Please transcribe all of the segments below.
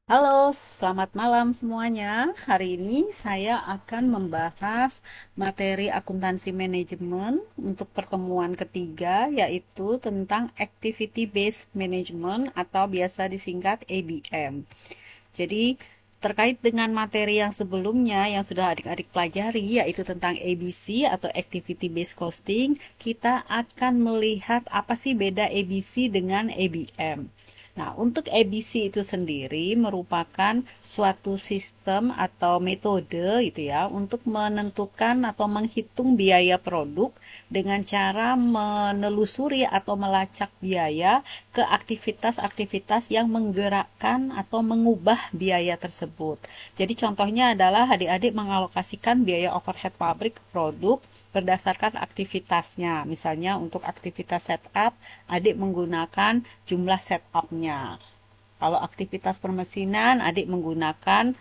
Halo, selamat malam semuanya. Hari ini saya akan membahas materi akuntansi manajemen untuk pertemuan ketiga, yaitu tentang Activity Based Management atau biasa disingkat ABM. Jadi, terkait dengan materi yang sebelumnya yang sudah adik-adik pelajari, yaitu tentang ABC atau Activity Based Costing, kita akan melihat apa sih beda ABC dengan ABM. Nah, untuk ABC itu sendiri merupakan suatu sistem atau metode gitu ya untuk menentukan atau menghitung biaya produk dengan cara menelusuri atau melacak biaya ke aktivitas-aktivitas yang menggerakkan atau mengubah biaya tersebut. Jadi contohnya adalah adik-adik mengalokasikan biaya overhead pabrik ke produk berdasarkan aktivitasnya. Misalnya untuk aktivitas setup, adik menggunakan jumlah setupnya. Kalau aktivitas permesinan, adik menggunakan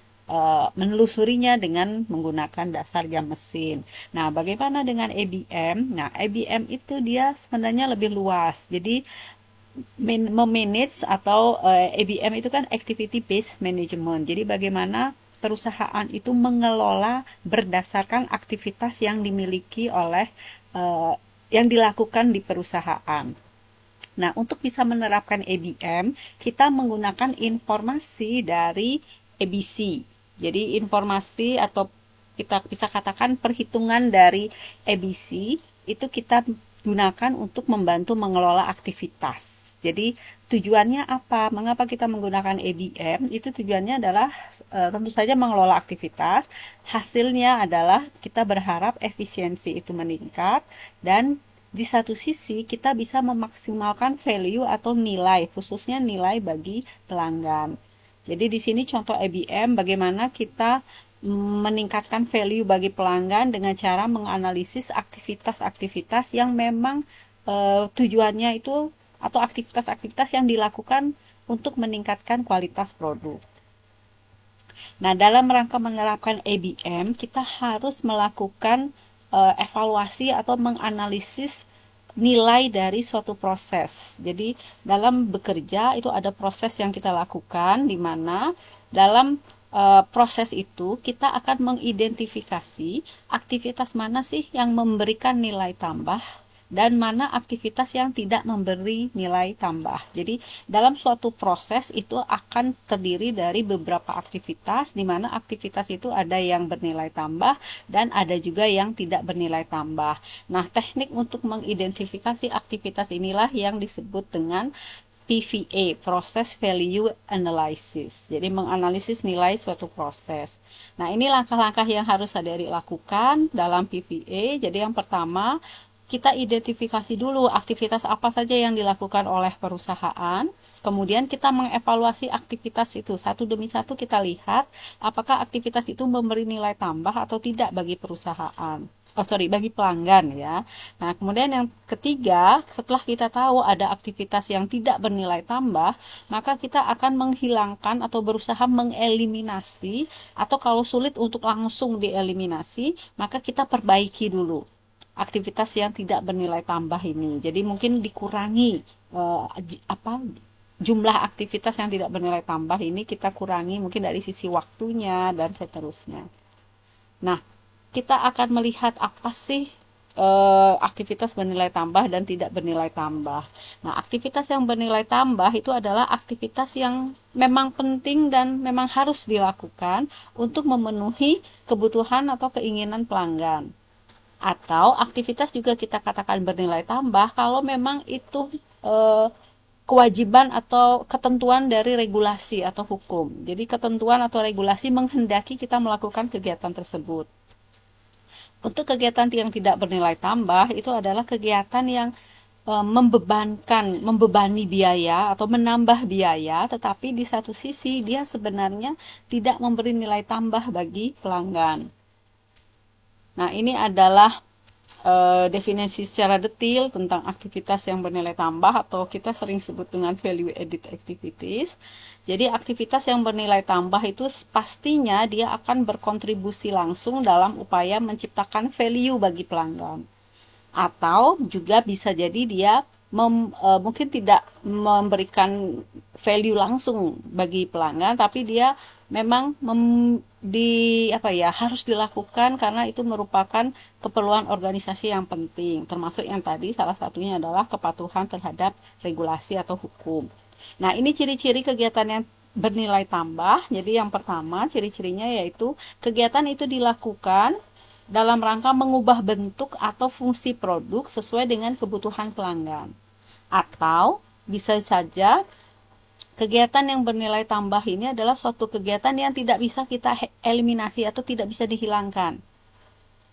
menelusurinya dengan menggunakan dasar jam mesin. Nah, bagaimana dengan ABM? Nah, ABM itu dia sebenarnya lebih luas. Jadi memanage atau ABM itu kan activity based management. Jadi bagaimana perusahaan itu mengelola berdasarkan aktivitas yang dimiliki oleh yang dilakukan di perusahaan. Nah, untuk bisa menerapkan ABM, kita menggunakan informasi dari ABC. Jadi, informasi atau kita bisa katakan perhitungan dari ABC itu kita gunakan untuk membantu mengelola aktivitas. Jadi, tujuannya apa? Mengapa kita menggunakan ABM? Itu tujuannya adalah tentu saja mengelola aktivitas. Hasilnya adalah kita berharap efisiensi itu meningkat dan di satu sisi kita bisa memaksimalkan value atau nilai, khususnya nilai bagi pelanggan. Jadi di sini contoh IBM bagaimana kita meningkatkan value bagi pelanggan dengan cara menganalisis aktivitas-aktivitas yang memang tujuannya itu atau aktivitas-aktivitas yang dilakukan untuk meningkatkan kualitas produk. Nah, dalam rangka menerapkan ABM, kita harus melakukan evaluasi atau menganalisis nilai dari suatu proses. Jadi, dalam bekerja itu ada proses yang kita lakukan di mana dalam proses itu kita akan mengidentifikasi aktivitas mana sih yang memberikan nilai tambah dan mana aktivitas yang tidak memberi nilai tambah. Jadi, dalam suatu proses itu akan terdiri dari beberapa aktivitas, di mana aktivitas itu ada yang bernilai tambah dan ada juga yang tidak bernilai tambah. Nah, teknik untuk mengidentifikasi aktivitas inilah yang disebut dengan PVA, Process Value Analysis. Jadi menganalisis nilai suatu proses. Nah, ini langkah-langkah yang harus adik-adik lakukan dalam PVA. Jadi yang pertama, kita identifikasi dulu aktivitas apa saja yang dilakukan oleh perusahaan. Kemudian kita mengevaluasi aktivitas itu satu demi satu, kita lihat apakah aktivitas itu memberi nilai tambah atau tidak bagi perusahaan. Bagi pelanggan ya. Nah, kemudian yang ketiga, setelah kita tahu ada aktivitas yang tidak bernilai tambah, maka kita akan menghilangkan atau berusaha mengeliminasi, atau kalau sulit untuk langsung dieliminasi, maka kita perbaiki dulu aktivitas yang tidak bernilai tambah ini. Jadi mungkin dikurangi jumlah aktivitas yang tidak bernilai tambah ini, kita kurangi mungkin dari sisi waktunya dan seterusnya. Nah, kita akan melihat apa sih aktivitas bernilai tambah dan tidak bernilai tambah. Nah, aktivitas yang bernilai tambah itu adalah aktivitas yang memang penting dan memang harus dilakukan untuk memenuhi kebutuhan atau keinginan pelanggan. Atau aktivitas juga kita katakan bernilai tambah kalau memang itu kewajiban atau ketentuan dari regulasi atau hukum. Jadi ketentuan atau regulasi menghendaki kita melakukan kegiatan tersebut. Untuk kegiatan yang tidak bernilai tambah itu adalah kegiatan yang membebani biaya atau menambah biaya, tetapi di satu sisi dia sebenarnya tidak memberi nilai tambah bagi pelanggan. Nah, ini adalah definisi secara detail tentang aktivitas yang bernilai tambah atau kita sering sebut dengan value added activities. Jadi aktivitas yang bernilai tambah itu pastinya dia akan berkontribusi langsung dalam upaya menciptakan value bagi pelanggan. Atau juga bisa jadi dia mungkin tidak memberikan value langsung bagi pelanggan, tapi dia memang harus dilakukan karena itu merupakan keperluan organisasi yang penting, termasuk yang tadi salah satunya adalah kepatuhan terhadap regulasi atau hukum. Nah, ini ciri-ciri kegiatan yang bernilai tambah. Jadi yang pertama ciri-cirinya yaitu kegiatan itu dilakukan dalam rangka mengubah bentuk atau fungsi produk sesuai dengan kebutuhan pelanggan. Atau bisa saja kegiatan yang bernilai tambah ini adalah suatu kegiatan yang tidak bisa kita eliminasi atau tidak bisa dihilangkan.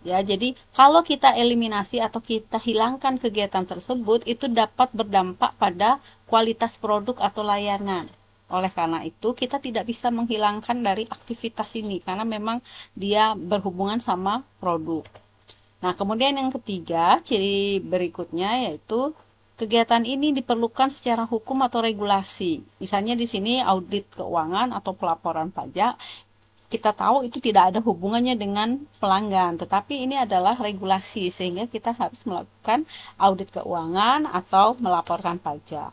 Ya, jadi kalau kita eliminasi atau kita hilangkan kegiatan tersebut, itu dapat berdampak pada kualitas produk atau layanan. Oleh karena itu, kita tidak bisa menghilangkan dari aktivitas ini karena memang dia berhubungan sama produk. Nah, kemudian yang ketiga, ciri berikutnya yaitu kegiatan ini diperlukan secara hukum atau regulasi. Misalnya di sini audit keuangan atau pelaporan pajak, kita tahu itu tidak ada hubungannya dengan pelanggan, tetapi ini adalah regulasi sehingga kita harus melakukan audit keuangan atau melaporkan pajak.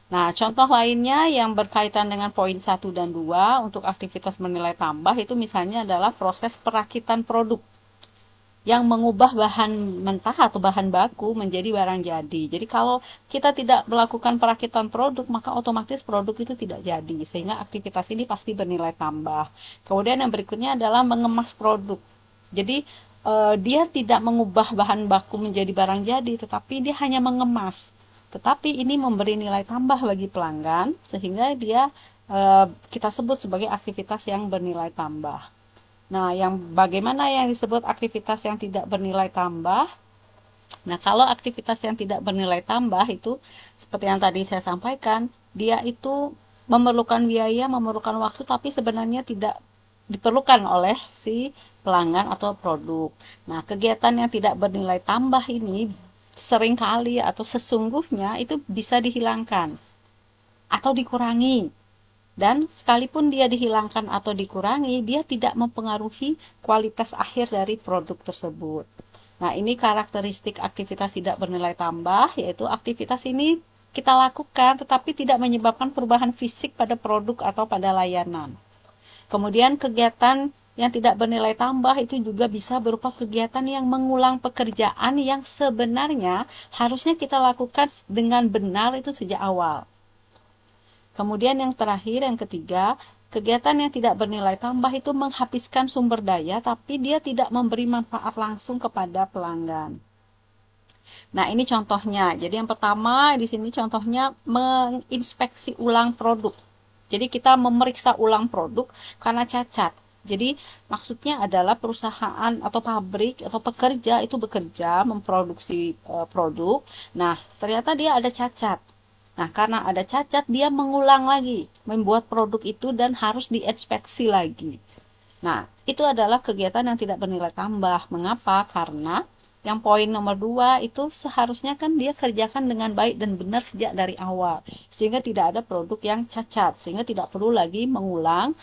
Nah, contoh lainnya yang berkaitan dengan poin 1 dan 2 untuk aktivitas bernilai tambah itu misalnya adalah proses perakitan produk yang mengubah bahan mentah atau bahan baku menjadi barang jadi. Jadi kalau kita tidak melakukan perakitan produk, maka otomatis produk itu tidak jadi, sehingga aktivitas ini pasti bernilai tambah. Kemudian yang berikutnya adalah mengemas produk. Jadi dia tidak mengubah bahan baku menjadi barang jadi, tetapi dia hanya mengemas. Tetapi ini memberi nilai tambah bagi pelanggan, sehingga dia kita sebut sebagai aktivitas yang bernilai tambah. Nah, bagaimana yang disebut aktivitas yang tidak bernilai tambah? Nah, kalau aktivitas yang tidak bernilai tambah itu seperti yang tadi saya sampaikan, dia itu memerlukan biaya, memerlukan waktu, tapi sebenarnya tidak diperlukan oleh si pelanggan atau produk. Nah, kegiatan yang tidak bernilai tambah ini seringkali atau sesungguhnya itu bisa dihilangkan atau dikurangi. Dan sekalipun dia dihilangkan atau dikurangi, dia tidak mempengaruhi kualitas akhir dari produk tersebut. Nah, ini karakteristik aktivitas tidak bernilai tambah, yaitu aktivitas ini kita lakukan tetapi tidak menyebabkan perubahan fisik pada produk atau pada layanan. Kemudian kegiatan yang tidak bernilai tambah itu juga bisa berupa kegiatan yang mengulang pekerjaan yang sebenarnya harusnya kita lakukan dengan benar itu sejak awal. Kemudian yang terakhir, yang ketiga, kegiatan yang tidak bernilai tambah itu menghabiskan sumber daya, tapi dia tidak memberi manfaat langsung kepada pelanggan. Nah, ini contohnya. Jadi yang pertama di sini contohnya menginspeksi ulang produk. Jadi kita memeriksa ulang produk karena cacat. Jadi maksudnya adalah perusahaan atau pabrik atau pekerja itu bekerja memproduksi produk. Nah, ternyata dia ada cacat. Nah, karena ada cacat, dia mengulang lagi, membuat produk itu dan harus diinspeksi lagi. Nah, itu adalah kegiatan yang tidak bernilai tambah. Mengapa? Karena yang poin nomor 2 itu seharusnya kan dia kerjakan dengan baik dan benar sejak dari awal. Sehingga tidak ada produk yang cacat, sehingga tidak perlu lagi mengulang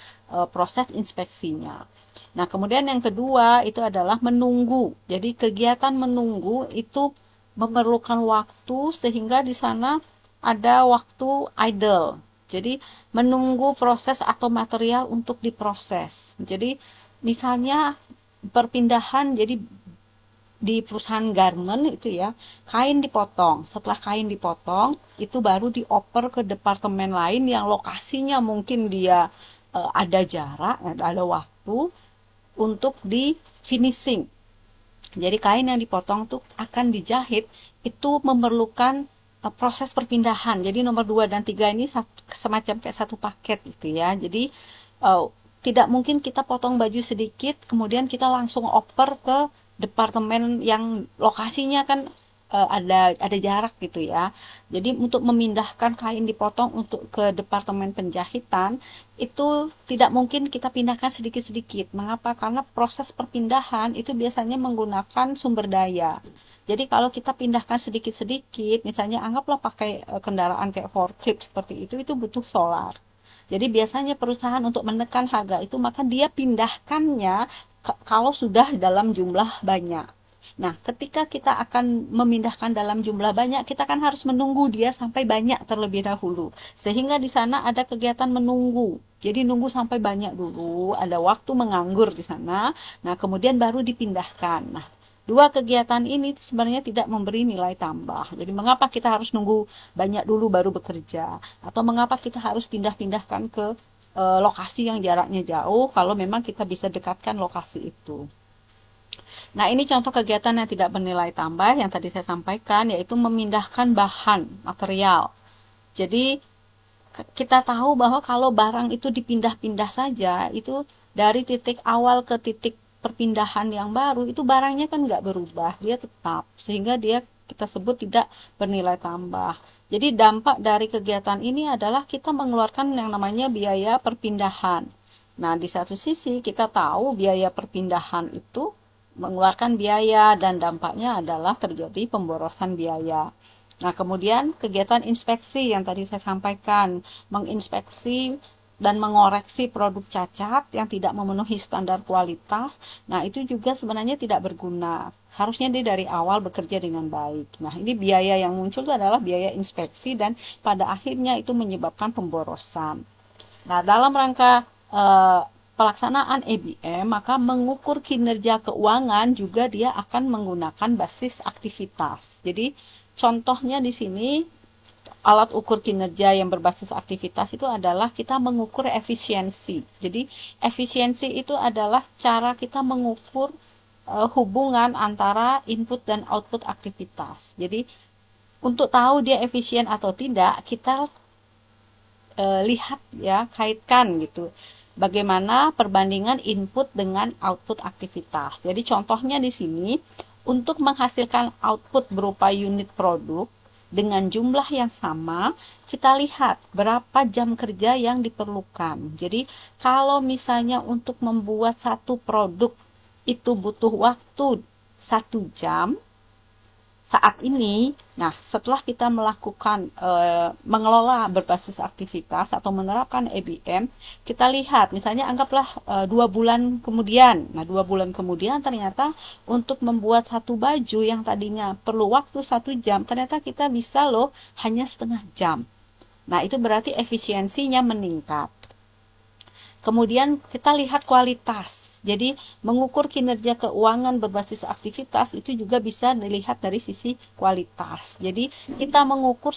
proses inspeksinya. Nah, kemudian yang kedua itu adalah menunggu. Jadi kegiatan menunggu itu memerlukan waktu sehingga di sana ada waktu idle. Jadi menunggu proses atau material untuk diproses. Jadi misalnya perpindahan, jadi di perusahaan garment itu ya, kain dipotong. Setelah kain dipotong, itu baru dioper ke departemen lain yang lokasinya mungkin dia ada jarak, ada waktu untuk di finishing. Jadi kain yang dipotong tuh akan dijahit, itu memerlukan proses perpindahan. Jadi nomor 2 dan 3 ini semacam kayak satu paket gitu ya. Jadi tidak mungkin kita potong baju sedikit kemudian kita langsung oper ke departemen yang lokasinya kan ada jarak gitu ya. Jadi untuk memindahkan kain dipotong untuk ke departemen penjahitan itu tidak mungkin kita pindahkan sedikit-sedikit. Mengapa? Karena proses perpindahan itu biasanya menggunakan sumber daya. Jadi kalau kita pindahkan sedikit-sedikit, misalnya anggaplah pakai kendaraan kayak forklift seperti itu butuh solar. Jadi biasanya perusahaan untuk menekan harga itu maka dia pindahkannya kalau sudah dalam jumlah banyak. Nah, ketika kita akan memindahkan dalam jumlah banyak, kita kan harus menunggu dia sampai banyak terlebih dahulu. Sehingga di sana ada kegiatan menunggu. Jadi nunggu sampai banyak dulu, ada waktu menganggur di sana. Nah, kemudian baru dipindahkan. Nah, dua kegiatan ini sebenarnya tidak memberi nilai tambah. Jadi mengapa kita harus nunggu banyak dulu baru bekerja? Atau mengapa kita harus pindah-pindahkan ke lokasi yang jaraknya jauh kalau memang kita bisa dekatkan lokasi itu. Nah, ini contoh kegiatan yang tidak bernilai tambah yang tadi saya sampaikan, yaitu memindahkan bahan material. Jadi, kita tahu bahwa kalau barang itu dipindah-pindah saja, itu dari titik awal ke titik perpindahan yang baru, itu barangnya kan nggak berubah, dia tetap. Sehingga dia kita sebut tidak bernilai tambah. Jadi, dampak dari kegiatan ini adalah kita mengeluarkan yang namanya biaya perpindahan. Nah, di satu sisi kita tahu biaya perpindahan itu mengeluarkan biaya dan dampaknya adalah terjadi pemborosan biaya. Nah, kemudian kegiatan inspeksi yang tadi saya sampaikan, menginspeksi dan mengoreksi produk cacat yang tidak memenuhi standar kualitas. Nah, itu juga sebenarnya tidak berguna. Harusnya dia dari awal bekerja dengan baik. Nah, ini biaya yang muncul itu adalah biaya inspeksi dan pada akhirnya itu menyebabkan pemborosan. Nah, dalam rangka pelaksanaan EBM, maka mengukur kinerja keuangan juga dia akan menggunakan basis aktivitas. Jadi, contohnya di sini alat ukur kinerja yang berbasis aktivitas itu adalah kita mengukur efisiensi. Jadi, efisiensi itu adalah cara kita mengukur hubungan antara input dan output aktivitas. Jadi, untuk tahu dia efisien atau tidak, kita lihat ya, kaitkan gitu. Bagaimana perbandingan input dengan output aktivitas. Jadi contohnya di sini, untuk menghasilkan output berupa unit produk dengan jumlah yang sama, kita lihat berapa jam kerja yang diperlukan. Jadi kalau misalnya untuk membuat satu produk itu butuh waktu 1 jam, saat ini, nah setelah kita melakukan mengelola berbasis aktivitas atau menerapkan EBM, kita lihat misalnya anggaplah 2 bulan kemudian. Nah 2 bulan kemudian ternyata untuk membuat satu baju yang tadinya perlu waktu 1 jam, ternyata kita bisa loh hanya setengah jam. Nah itu berarti efisiensinya meningkat. Kemudian kita lihat kualitas. Jadi mengukur kinerja keuangan berbasis aktivitas itu juga bisa dilihat dari sisi kualitas. Jadi kita mengukur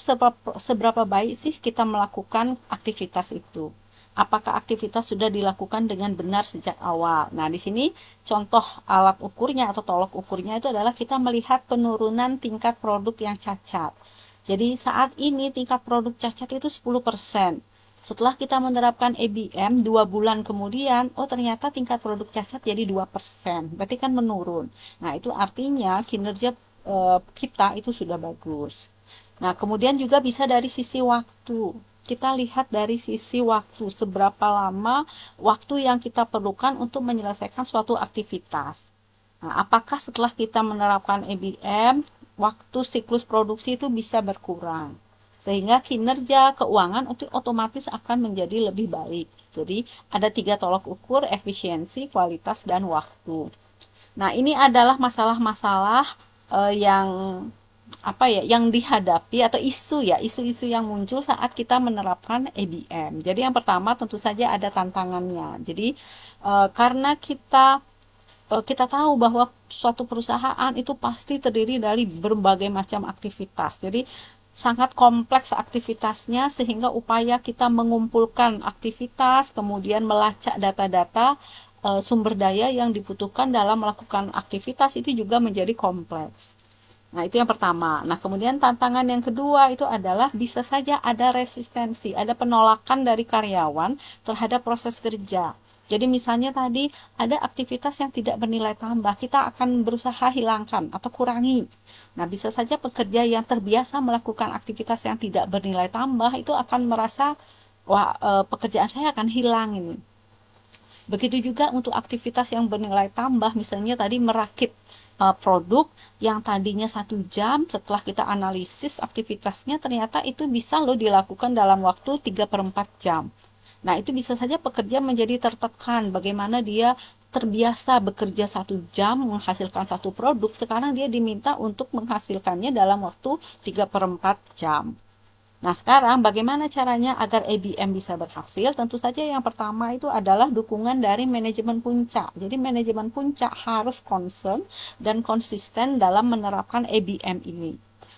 seberapa baik sih kita melakukan aktivitas itu. Apakah aktivitas sudah dilakukan dengan benar sejak awal. Nah, di sini contoh alat ukurnya atau tolok ukurnya itu adalah kita melihat penurunan tingkat produk yang cacat. Jadi saat ini tingkat produk cacat itu 10%. Setelah kita menerapkan EBM 2 bulan kemudian, oh ternyata tingkat produk cacat jadi 2%. Berarti kan menurun. Nah, itu artinya kinerja kita itu sudah bagus. Nah, kemudian juga bisa dari sisi waktu. Kita lihat dari sisi waktu, seberapa lama waktu yang kita perlukan untuk menyelesaikan suatu aktivitas. Nah, apakah setelah kita menerapkan EBM, waktu siklus produksi itu bisa berkurang? Sehingga kinerja keuangan itu otomatis akan menjadi lebih baik. Jadi ada 3 tolok ukur, efisiensi, kualitas, dan waktu. Nah, ini adalah masalah-masalah yang yang dihadapi atau isu-isu yang muncul saat kita menerapkan EBM. Jadi yang pertama tentu saja ada tantangannya. Jadi karena kita tahu bahwa suatu perusahaan itu pasti terdiri dari berbagai macam aktivitas. Jadi sangat kompleks aktivitasnya sehingga upaya kita mengumpulkan aktivitas, kemudian melacak data-data sumber daya yang dibutuhkan dalam melakukan aktivitas itu juga menjadi kompleks. Nah, itu yang pertama. Nah, kemudian tantangan yang kedua itu adalah bisa saja ada resistensi, ada penolakan dari karyawan terhadap proses kerja. Jadi misalnya tadi ada aktivitas yang tidak bernilai tambah, kita akan berusaha hilangkan atau kurangi. Nah, bisa saja pekerja yang terbiasa melakukan aktivitas yang tidak bernilai tambah itu akan merasa, wah, pekerjaan saya akan hilang ini. Begitu juga untuk aktivitas yang bernilai tambah, misalnya tadi merakit produk yang tadinya 1 jam, setelah kita analisis aktivitasnya ternyata itu bisa loh dilakukan dalam waktu 3/4 jam. Nah, itu bisa saja pekerja menjadi tertekan bagaimana dia terbiasa bekerja 1 jam menghasilkan satu produk, sekarang dia diminta untuk menghasilkannya dalam waktu 3/4 jam. Nah, sekarang bagaimana caranya agar ABM bisa berhasil? Tentu saja yang pertama itu adalah dukungan dari manajemen puncak. Jadi manajemen puncak harus concern dan konsisten dalam menerapkan ABM ini.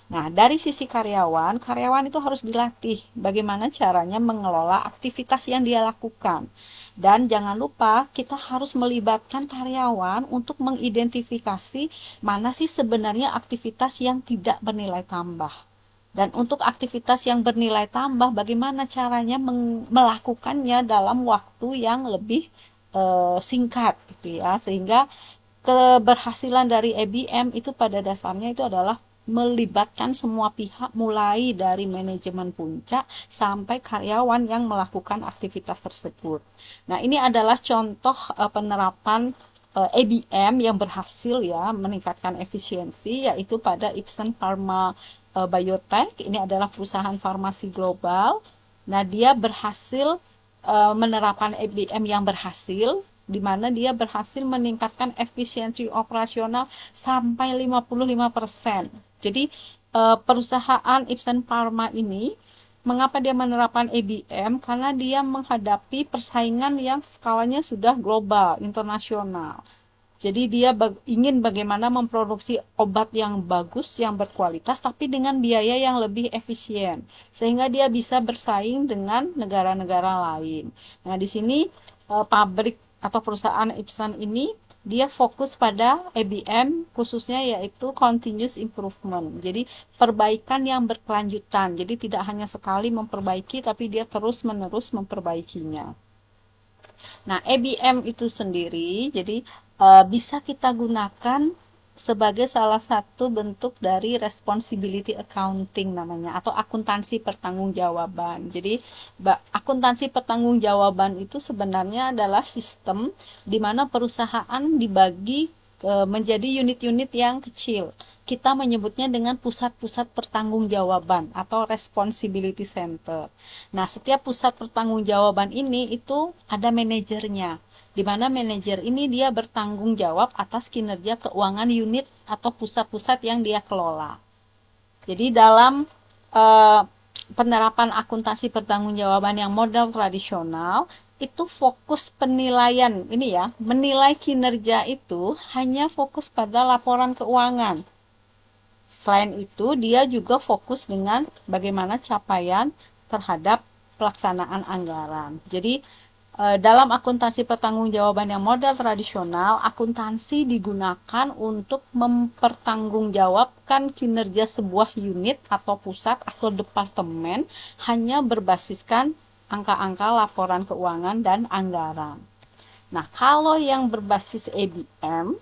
Nah, dari sisi karyawan, karyawan itu harus dilatih bagaimana caranya mengelola aktivitas yang dia lakukan. Dan jangan lupa kita harus melibatkan karyawan untuk mengidentifikasi mana sih sebenarnya aktivitas yang tidak bernilai tambah. Dan untuk aktivitas yang bernilai tambah, bagaimana caranya melakukannya dalam waktu yang lebih singkat gitu ya, sehingga keberhasilan dari ABM itu pada dasarnya itu adalah melibatkan semua pihak mulai dari manajemen puncak sampai karyawan yang melakukan aktivitas tersebut. Nah, ini adalah contoh penerapan ABM yang berhasil ya meningkatkan efisiensi, yaitu pada Ipsen Pharma Biotech. Ini adalah perusahaan farmasi global. Nah, dia berhasil menerapkan ABM yang berhasil, di mana dia berhasil meningkatkan efisiensi operasional sampai 55%. Jadi perusahaan Ipsen Pharma ini, mengapa dia menerapkan ABM? Karena dia menghadapi persaingan yang skalanya sudah global, internasional. Jadi dia ingin bagaimana memproduksi obat yang bagus, yang berkualitas, tapi dengan biaya yang lebih efisien, sehingga dia bisa bersaing dengan negara-negara lain. Nah, di sini pabrik atau perusahaan Ipsen ini dia fokus pada ABM khususnya, yaitu continuous improvement. Jadi perbaikan yang berkelanjutan. Jadi tidak hanya sekali memperbaiki, tapi dia terus-menerus memperbaikinya. Nah, ABM itu sendiri jadi bisa kita gunakan sebagai salah satu bentuk dari responsibility accounting namanya, atau akuntansi pertanggungjawaban. Jadi akuntansi pertanggungjawaban itu sebenarnya adalah sistem di mana perusahaan dibagi menjadi unit-unit yang kecil. Kita menyebutnya dengan pusat-pusat pertanggungjawaban atau responsibility center. Nah, setiap pusat pertanggungjawaban ini itu ada manajernya, di mana manajer ini dia bertanggung jawab atas kinerja keuangan unit atau pusat-pusat yang dia kelola. Jadi dalam penerapan akuntansi pertanggungjawaban yang model tradisional, itu fokus penilaian ini ya, menilai kinerja itu hanya fokus pada laporan keuangan. Selain itu, dia juga fokus dengan bagaimana capaian terhadap pelaksanaan anggaran. Jadi dalam akuntansi pertanggungjawaban yang model tradisional, akuntansi digunakan untuk mempertanggungjawabkan kinerja sebuah unit atau pusat atau departemen hanya berbasiskan angka-angka laporan keuangan dan anggaran. Nah, kalau yang berbasis ABM,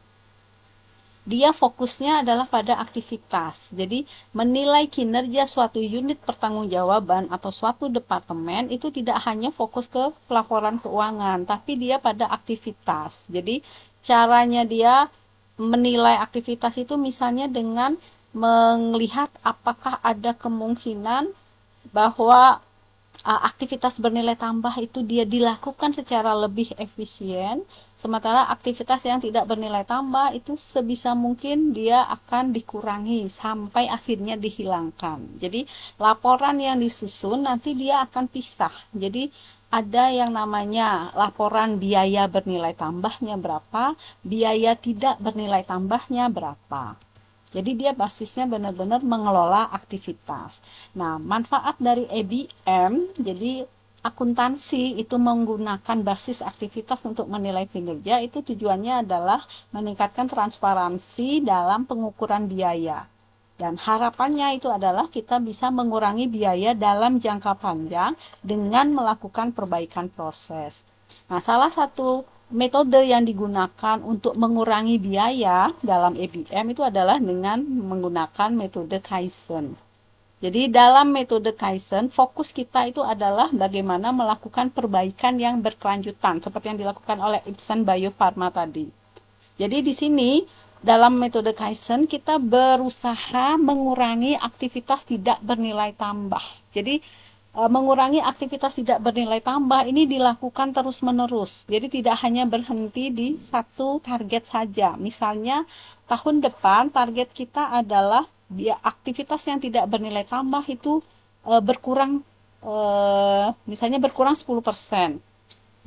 dia fokusnya adalah pada aktivitas. Jadi menilai kinerja suatu unit pertanggungjawaban atau suatu departemen itu tidak hanya fokus ke pelaporan keuangan, tapi dia pada aktivitas. Jadi caranya dia menilai aktivitas itu misalnya dengan melihat apakah ada kemungkinan bahwa aktivitas bernilai tambah itu dia dilakukan secara lebih efisien, sementara aktivitas yang tidak bernilai tambah itu sebisa mungkin dia akan dikurangi sampai akhirnya dihilangkan. Jadi laporan yang disusun nanti dia akan pisah. Jadi ada yang namanya laporan biaya bernilai tambahnya berapa, biaya tidak bernilai tambahnya berapa. Jadi dia basisnya benar-benar mengelola aktivitas. Nah, manfaat dari ABM, jadi akuntansi itu menggunakan basis aktivitas untuk menilai kinerja, itu tujuannya adalah meningkatkan transparansi dalam pengukuran biaya. Dan harapannya itu adalah kita bisa mengurangi biaya dalam jangka panjang dengan melakukan perbaikan proses. Nah, salah satu metode yang digunakan untuk mengurangi biaya dalam ABM itu adalah dengan menggunakan metode Kaizen. Jadi dalam metode Kaizen, fokus kita itu adalah bagaimana melakukan perbaikan yang berkelanjutan, seperti yang dilakukan oleh Ipsen Bio Farma tadi. Jadi di sini dalam metode Kaizen kita berusaha mengurangi aktivitas tidak bernilai tambah. Jadi mengurangi aktivitas tidak bernilai tambah ini dilakukan terus-menerus. Jadi tidak hanya berhenti di satu target saja. Misalnya tahun depan target kita adalah aktivitas yang tidak bernilai tambah itu berkurang, misalnya berkurang 10%.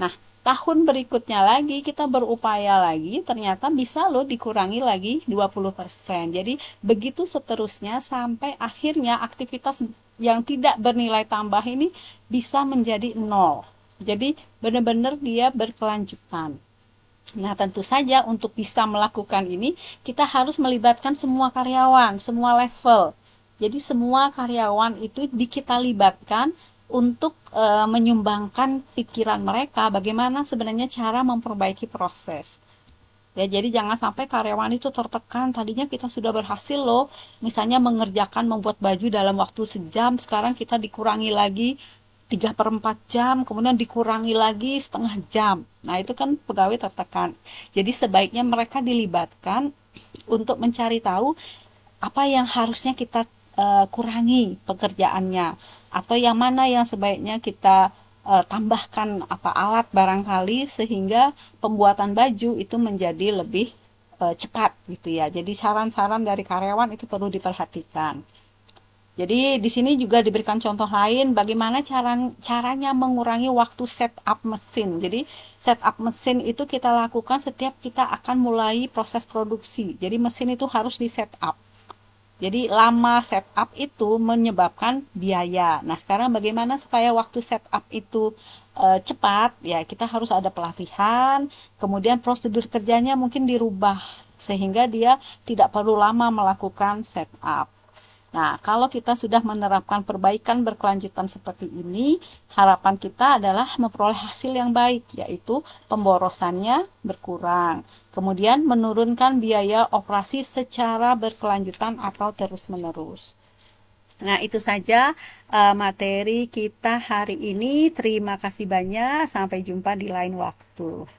Nah, tahun berikutnya lagi kita berupaya lagi, ternyata bisa loh dikurangi lagi 20%. Jadi begitu seterusnya sampai akhirnya aktivitas yang tidak bernilai tambah ini bisa menjadi nol. Jadi benar-benar dia berkelanjutan. Nah, tentu saja untuk bisa melakukan ini kita harus melibatkan semua karyawan, semua level. Jadi semua karyawan itu kita libatkan untuk menyumbangkan pikiran mereka bagaimana sebenarnya cara memperbaiki proses. Ya, jadi jangan sampai karyawan itu tertekan, tadinya kita sudah berhasil loh, misalnya mengerjakan membuat baju dalam waktu sejam, sekarang kita dikurangi lagi 3/4 jam, kemudian dikurangi lagi setengah jam. Nah, itu kan pegawai tertekan. Jadi sebaiknya mereka dilibatkan untuk mencari tahu apa yang harusnya kita kurangi pekerjaannya, atau yang mana yang sebaiknya kita tambahkan apa alat barangkali sehingga pembuatan baju itu menjadi lebih cepat gitu ya. Jadi saran-saran dari karyawan itu perlu diperhatikan. Jadi di sini juga diberikan contoh lain bagaimana caranya mengurangi waktu setup mesin. Jadi setup mesin itu kita lakukan setiap kita akan mulai proses produksi. Jadi mesin itu harus di setup. Jadi lama setup itu menyebabkan biaya. Nah, sekarang bagaimana supaya waktu setup itu cepat? Ya, kita harus ada pelatihan, kemudian prosedur kerjanya mungkin dirubah sehingga dia tidak perlu lama melakukan setup. Nah, kalau kita sudah menerapkan perbaikan berkelanjutan seperti ini, harapan kita adalah memperoleh hasil yang baik, yaitu pemborosannya berkurang. Kemudian menurunkan biaya operasi secara berkelanjutan atau terus-menerus. Nah, itu saja materi kita hari ini. Terima kasih banyak. Sampai jumpa di lain waktu.